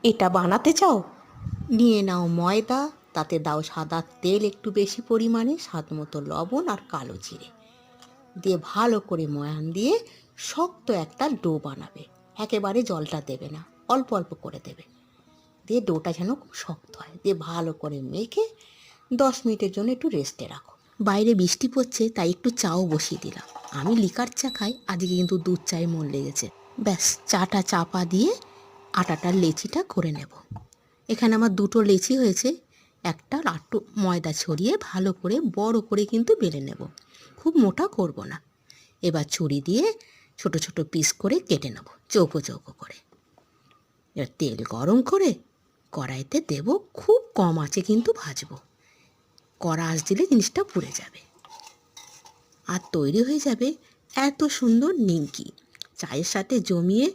এটা বানাতে চাও? নিয়ে নাও ময়দা, তাতে দাও সাদা তেল একটু বেশি পরিমাণে, স্বাদ মতো লবণ আর কালো জিরে দিয়ে ভালো করে ময়ান দিয়ে শক্ত একটা ডো বানাবে। একেবারে জলটা দেবে না, অল্প অল্প করে দেবে, দিয়ে ডোটা যেন খুব শক্ত হয়, দিয়ে ভালো করে মেখে 10 মিনিটের জন্য একটু রেস্টে রাখো। বাইরে বৃষ্টি পড়ছে, তাই একটু চাও বসিয়ে দিলাম। আমি লিকার চা খাই, আজকে কিন্তু দুধ চায়ে মন লেগেছে। ব্যাস, চাটা চাপা দিয়ে আটাটার লেচিটা করে নেব। এখানে আমার 2টো লেচি হয়েছে। একটা আটটু ময়দা ছড়িয়ে ভালো করে বড় করে কিন্তু বেলে নেব, খুব মোটা করব না। এবার ছুরি দিয়ে ছোট ছোট পিস করে কেটে নেব, চৌকো চৌকো করে। এবার তেল গরম করে কড়াইতে দেব, খুব কম আঁচে কিন্তু ভাজবো। কড়া আঁচ দিলে জিনিসটা পুড়ে যাবে। আর তৈরি হয়ে যাবে এত সুন্দর নিমকি। চায়ের সাথে জমিয়ে